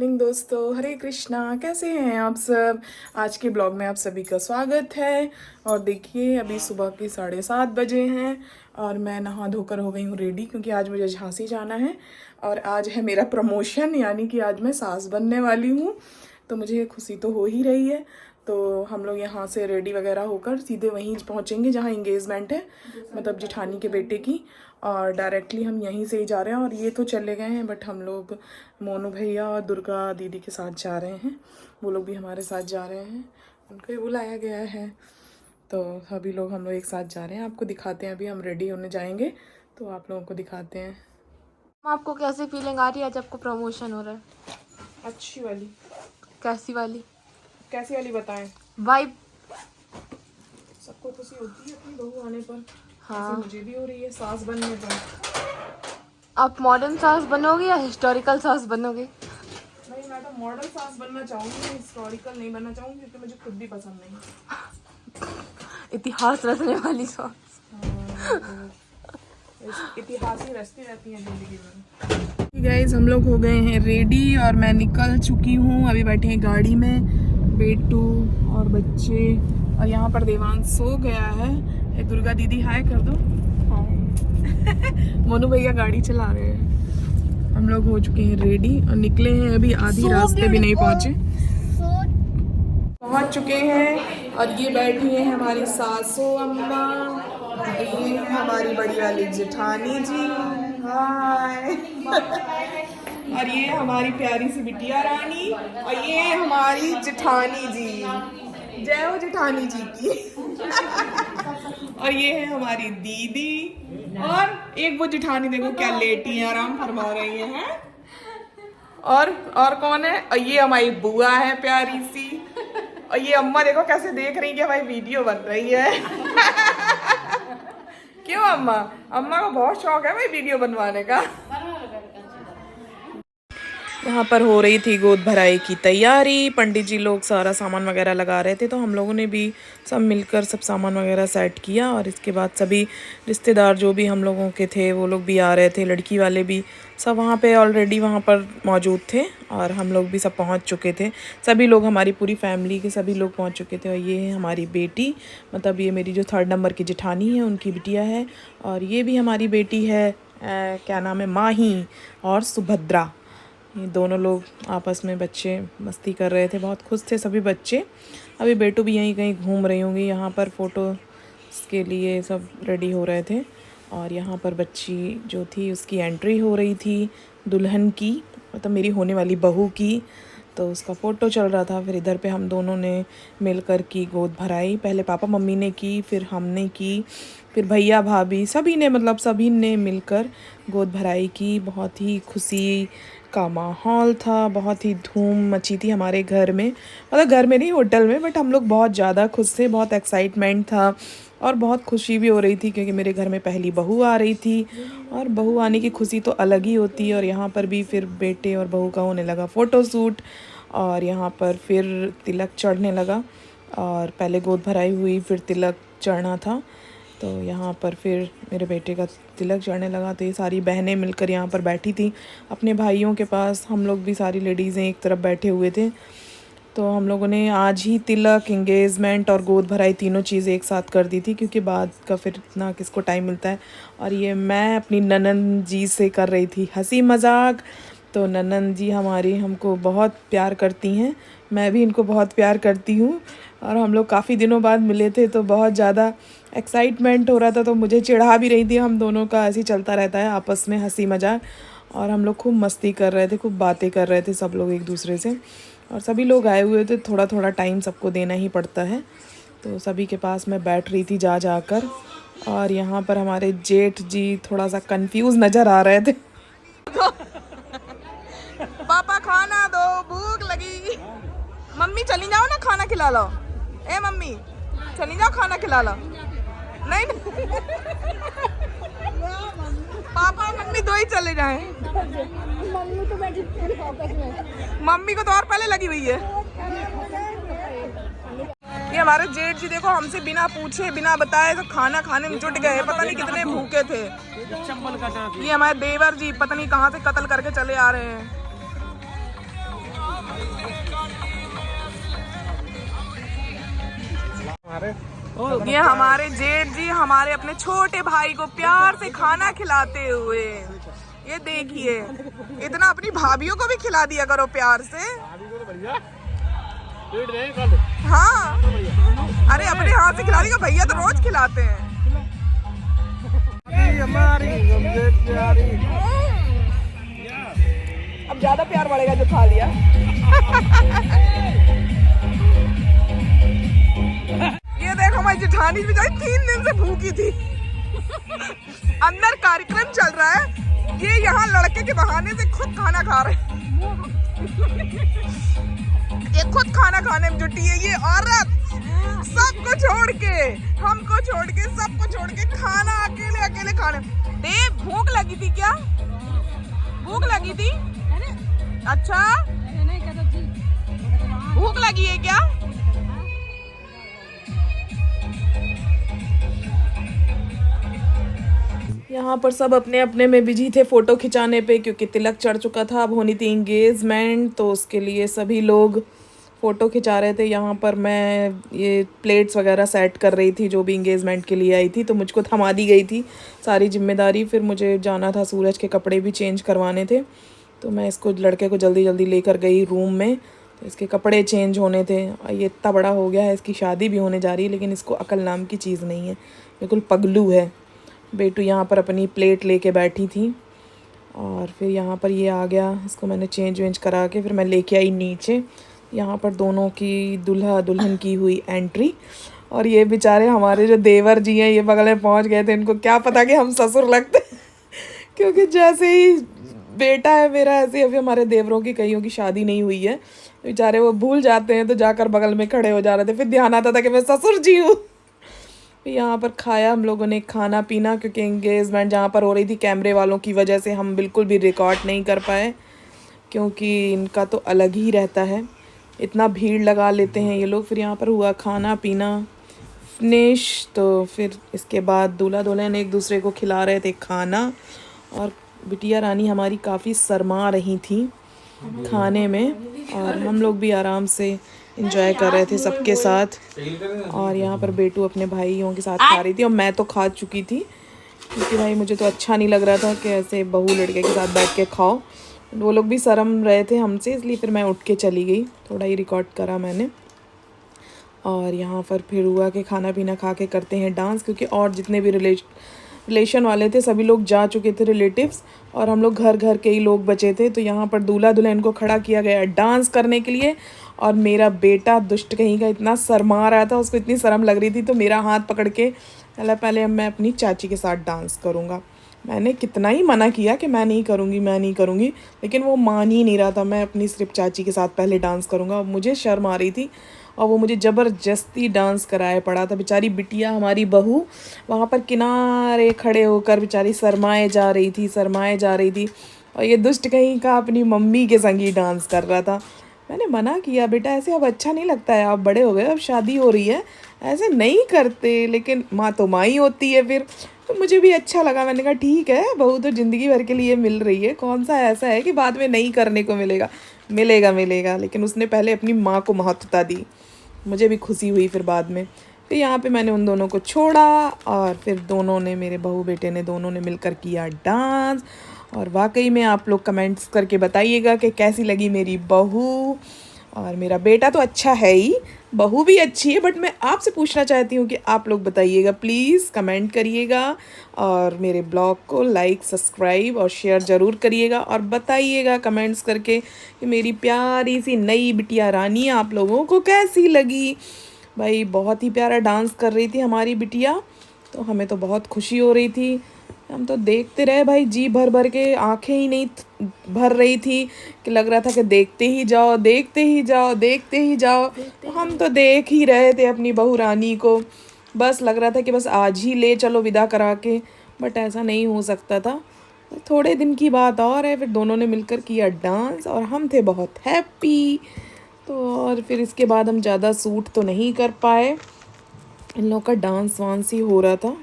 Morning दोस्तों, हरे कृष्णा। कैसे हैं आप सब। आज के ब्लॉग में आप सभी का स्वागत है। और देखिए अभी सुबह के 7:30 बजे हैं और मैं नहा धोकर हो गई हूँ रेडी, क्योंकि आज मुझे झांसी जाना है और आज है मेरा प्रमोशन, यानी कि आज मैं सास बनने वाली हूँ। तो मुझे खुशी तो हो ही रही है। तो हम लोग यहाँ से रेडी वगैरह होकर सीधे वहीं पहुँचेंगे जहाँ इंगेजमेंट है, मतलब जिठानी के बेटे की। और डायरेक्टली हम यहीं से ही जा रहे हैं। और ये तो चले गए हैं, बट हम लोग मोनू भैया और दुर्गा दीदी के साथ जा रहे हैं। वो लोग भी हमारे साथ जा रहे हैं, उनको भी बुलाया गया है। तो सभी लोग हम लोग एक साथ जा रहे हैं। आपको दिखाते हैं, अभी हम रेडी होने जाएंगे तो आप लोगों को दिखाते हैं। आपको कैसी फीलिंग आ रही है आज आपको प्रमोशन हो रहा है? अच्छी वाली। कैसी वाली? कैसी वाली बताएं? वाइब। सबको खुशी होती है अपनी बहू आने पर। हाँ, मुझे भी हो रही है सास बनने पर। आप मॉडर्न सास बनोगे या हिस्टोरिकल सास बनोगे? नहीं, मैं तो मॉडर्न सास बनना चाहूँगी, हिस्टोरिकल नहीं बनना चाहूँगी, क्योंकि मुझे खुद भी पसंद नहीं। इतिहास रचने वाली सास। इतिहास ही रचती रहती है जिंदगी में। गाइस, हम लोग हो गए हैं रेडी और मैं निकल चुकी हूँ। अभी बैठे हैं गाड़ी में, बेटू और बच्चे। और यहाँ पर देवांश सो गया है। दुर्गा दीदी हाय कर दो। मोनू भैया गाड़ी चला रहे हैं। हम लोग हो चुके हैं रेडी और निकले हैं। अभी आधी रास्ते भी नहीं पहुँचे, पहुँच चुके हैं। और ये बैठी है हमारी सासू अम्मा, ये है हमारी बड़ी वाली जेठानी जी, हाय। और ये हमारी प्यारी सी बिटिया रानी, और ये हमारी जेठानी जी। जय हो जेठानी जी की। और ये है हमारी दीदी, और एक वो जेठानी देखो क्या लेटी है, आराम फरमा रही है। और कौन है? और ये हमारी बुआ है प्यारी सी। और ये अम्मा देखो कैसे देख रही है कि हमारी वीडियो बन रही है। क्यों अम्मा? अम्मा को बहुत शौक है भाई वीडियो बनवाने का। यहाँ पर हो रही थी गोद भराई की तैयारी। पंडित जी लोग सारा सामान वगैरह लगा रहे थे, तो हम लोगों ने भी सब मिलकर सब सामान वगैरह सेट किया। और इसके बाद सभी रिश्तेदार जो भी हम लोगों के थे वो लोग भी आ रहे थे, लड़की वाले भी सब वहाँ पे ऑलरेडी वहाँ पर मौजूद थे। और हम लोग भी सब पहुँच चुके थे, सभी लोग, हमारी पूरी फैमिली के सभी लोग पहुँच चुके थे। और ये है हमारी बेटी, मतलब ये मेरी जो 3rd नंबर की जेठानी है उनकी बिटिया है। और ये भी हमारी बेटी है, क्या नाम है, माही और सुभद्रा। ये दोनों लोग आपस में बच्चे मस्ती कर रहे थे, बहुत खुश थे सभी बच्चे। अभी बेटू भी यहीं कहीं घूम रही होंगी। यहाँ पर फ़ोटो के लिए सब रेडी हो रहे थे। और यहाँ पर बच्ची जो थी उसकी एंट्री हो रही थी, दुल्हन की, मतलब मेरी होने वाली बहू की। तो उसका फ़ोटो चल रहा था। फिर इधर पे हम दोनों ने मिलकर की गोद भराई। पहले पापा मम्मी ने की, फिर हमने की, फिर भैया भाभी सभी ने, मतलब सभी ने मिलकर गोद भराई की। बहुत ही खुशी का माहौल था, बहुत ही धूम मची थी हमारे घर में, मतलब घर में नहीं, होटल में। बट हम लोग बहुत ज़्यादा खुश थे, बहुत एक्साइटमेंट था और बहुत खुशी भी हो रही थी, क्योंकि मेरे घर में पहली बहू आ रही थी। और बहू आने की खुशी तो अलग ही होती है। और यहाँ पर भी फिर बेटे और बहू का होने लगा फ़ोटो शूट। और यहाँ पर फिर तिलक चढ़ने लगा। और पहले गोद भराई हुई, फिर तिलक चढ़ना था। तो यहाँ पर फिर मेरे बेटे का तिलक चढ़ने लगा। तो ये सारी बहनें मिलकर यहाँ पर बैठी थी अपने भाइयों के पास। हम लोग भी सारी लेडीज़ें एक तरफ बैठे हुए थे। तो हम लोगों ने आज ही तिलक, इंगेजमेंट और गोद भराई तीनों चीज़ें एक साथ कर दी थी, क्योंकि बाद का फिर इतना किसको टाइम मिलता है। और ये मैं अपनी ननंद जी से कर रही थी हंसी मजाक। तो ननंद जी हमारी हमको बहुत प्यार करती हैं, मैं भी इनको बहुत प्यार करती हूँ। और हम लोग काफ़ी दिनों बाद मिले थे, तो बहुत ज़्यादा एक्साइटमेंट हो रहा था। तो मुझे चिढ़ा भी रही थी, हम दोनों का ऐसे ही चलता रहता है आपस में हंसी मजाक। और हम लोग खूब मस्ती कर रहे थे, खूब बातें कर रहे थे सब लोग एक दूसरे से। और सभी लोग आए हुए थे, थोड़ा थोड़ा टाइम सबको देना ही पड़ता है। तो सभी के पास मैं बैठ रही थी जा जाकर। और यहाँ पर हमारे जेठ जी थोड़ा सा कंफ्यूज नज़र आ रहे थे। पापा खाना दो, भूख लगी। मम्मी चली जाओ ना, खाना खिला लो। ए मम्मी चली जाओ, खाना खिला लो। नहीं पापा और मम्मी दो ही चले जाएं। मम्मी तो बैठी पूरी फोकस में। मम्मी को तो और पहले लगी हुई है। ये हमारे जेठ जी देखो, हमसे बिना पूछे बिना बताए तो खाना खाने में जुट गए। पता नहीं कितने भूखे थे। ये हमारे देवर जी पता नहीं कहाँ से कत्ल करके चले आ रहे हैं। ये हमारे जेठ जी हमारे अपने छोटे भाई को प्यार से खाना खिलाते हुए, ये देखिए, इतना अपनी भाभीियों को भी खिला दिया करो प्यार से। हाँ, अरे अपने हाथ से खिला देगा, भैया तो रोज खिलाते हैं। अब ज्यादा प्यार बढ़ेगा जो खा लिया। ये देखो हमारी जेठानी बेचारी 3 दिन से भूखी थी। अंदर कार्यक्रम चल रहा है, ये यहाँ लड़के के बहाने से खुद खाना खा रहे हैं। ये खुद खाना खाने में जुटी है ये औरत, सबको छोड़ के, हमको छोड़ के, सबको छोड़ के खाना अकेले अकेले खाने। देव भूख लगी थी क्या? भूख लगी थी? अच्छा, भूख लगी है क्या? यहाँ पर सब अपने अपने में बिजी थे फ़ोटो खिंचाने पे, क्योंकि तिलक चढ़ चुका था, अब होनी थी इंगेजमेंट, तो उसके लिए सभी लोग फ़ोटो खिंचा रहे थे। यहाँ पर मैं ये प्लेट्स वगैरह सेट कर रही थी, जो भी इंगेजमेंट के लिए आई थी, तो मुझको थमा दी गई थी सारी जिम्मेदारी। फिर मुझे जाना था, सूरज के कपड़े भी चेंज करवाने थे, तो मैं इसको लड़के को जल्दी जल्दी लेकर गई रूम में, तो इसके कपड़े चेंज होने थे। ये इतना बड़ा हो गया है, इसकी शादी भी होने जा रही है, लेकिन इसको अकल नाम की चीज़ नहीं है, बिल्कुल पगलू है। बेटू यहाँ पर अपनी प्लेट लेके बैठी थी, और फिर यहाँ पर ये आ गया, इसको मैंने चेंज वेंज करा के फिर मैं लेके आई नीचे। यहाँ पर दोनों की दूल्हा दुल्हन की हुई एंट्री, और ये बेचारे हमारे जो देवर जी हैं ये बगल में पहुँच गए थे। इनको क्या पता कि हम ससुर लगते क्योंकि जैसे ही बेटा है मेरा, ऐसे ही अभी हमारे देवरों की कईयों की शादी नहीं हुई है, बेचारे वो भूल जाते हैं, तो जाकर बगल में खड़े हो जा रहे थे। फिर ध्यान आता था कि मैं ससुर जी हूँ। यहाँ पर खाया हम लोगों ने खाना पीना, क्योंकि एंगेजमेंट जहाँ पर हो रही थी कैमरे वालों की वजह से हम बिल्कुल भी रिकॉर्ड नहीं कर पाए, क्योंकि इनका तो अलग ही रहता है, इतना भीड़ लगा लेते हैं ये लोग। फिर यहाँ पर हुआ खाना पीना फिनिश, तो फिर इसके बाद दूल्हा दुल्हन एक दूसरे को खिला रहे थे खाना, और बिटिया रानी हमारी काफ़ी शर्मा रही थी खाने में, और हम लोग भी आराम से एंजॉय कर रहे थे सबके साथ। और यहाँ पर बेटू अपने भाइयों के साथ खा रही थी, और मैं तो खा चुकी थी, क्योंकि भाई मुझे तो अच्छा नहीं लग रहा था कि ऐसे बहू लड़के के साथ बैठ के खाओ। वो लोग भी शर्म रहे थे हमसे, इसलिए फिर मैं उठ के चली गई, थोड़ा ही रिकॉर्ड करा मैंने। और यहाँ पर फिर हुआ कि खाना पीना खा के करते हैं डांस, क्योंकि और जितने भी रिलेशन वाले थे सभी लोग जा चुके थे, रिलेटिव्स, और हम लोग घर घर के ही लोग बचे थे। तो यहाँ पर दूल्हा दुल्हन को खड़ा किया गया डांस करने के लिए, और मेरा बेटा दुष्ट कहीं का इतना शर्मा रहा था, उसको इतनी शर्म लग रही थी, तो मेरा हाथ पकड़ के पहले मैं अपनी चाची के साथ डांस करूँगा। मैंने कितना ही मना किया कि मैं नहीं करूँगी, लेकिन वो मान ही नहीं रहा था। मैं अपनी सिर्फ चाची के साथ पहले डांस करूँगा, मुझे शर्म आ रही थी, और वो मुझे ज़बरदस्ती डांस कराए पड़ा था। बेचारी बिटिया हमारी बहू वहाँ पर किनारे खड़े होकर बेचारी शर्माए जा रही थी, और ये दुष्ट कहीं का अपनी मम्मी के संग ही डांस कर रहा था। मैंने मना किया, बेटा ऐसे अब अच्छा नहीं लगता है, आप बड़े हो गए, अब शादी हो रही है, ऐसे नहीं करते, लेकिन माँ तो माँ ही होती है। फिर तो मुझे भी अच्छा लगा, मैंने कहा ठीक है, बहू तो ज़िंदगी भर के लिए मिल रही है, कौन सा ऐसा है कि बाद में नहीं करने को मिलेगा। लेकिन उसने पहले अपनी माँ को महत्वता दी, मुझे भी खुशी हुई फिर बाद में। फिर यहाँ पे मैंने उन दोनों को छोड़ा, और फिर दोनों ने, मेरे बहू बेटे ने, दोनों ने मिलकर किया डांस। और वाकई में आप लोग कमेंट्स करके बताइएगा कि कैसी लगी मेरी बहू। और मेरा बेटा तो अच्छा है ही, बहू भी अच्छी है, बट मैं आपसे पूछना चाहती हूँ कि आप लोग बताइएगा, प्लीज़ कमेंट करिएगा, और मेरे ब्लॉग को लाइक, सब्सक्राइब और शेयर ज़रूर करिएगा, और बताइएगा कमेंट्स करके कि मेरी प्यारी सी नई बिटिया रानी आप लोगों को कैसी लगी। भाई बहुत ही प्यारा डांस कर रही थी हमारी बिटिया, तो हमें तो बहुत खुशी हो रही थी, हम तो देखते रहे भाई, जी भर भर के, आंखें ही नहीं भर रही थी, कि लग रहा था कि देखते ही जाओ। तो हम तो देख ही रहे थे अपनी बहू रानी को, बस लग रहा था कि बस आज ही ले चलो विदा करा के, बट ऐसा नहीं हो सकता था। थोड़े दिन की बात और है, फिर दोनों ने मिलकर किया डांस, और हम थे बहुत हैप्पी। तो और फिर इसके बाद हम ज़्यादा सूट तो नहीं कर पाए, इन लोगों का डांस वांस ही हो रहा था।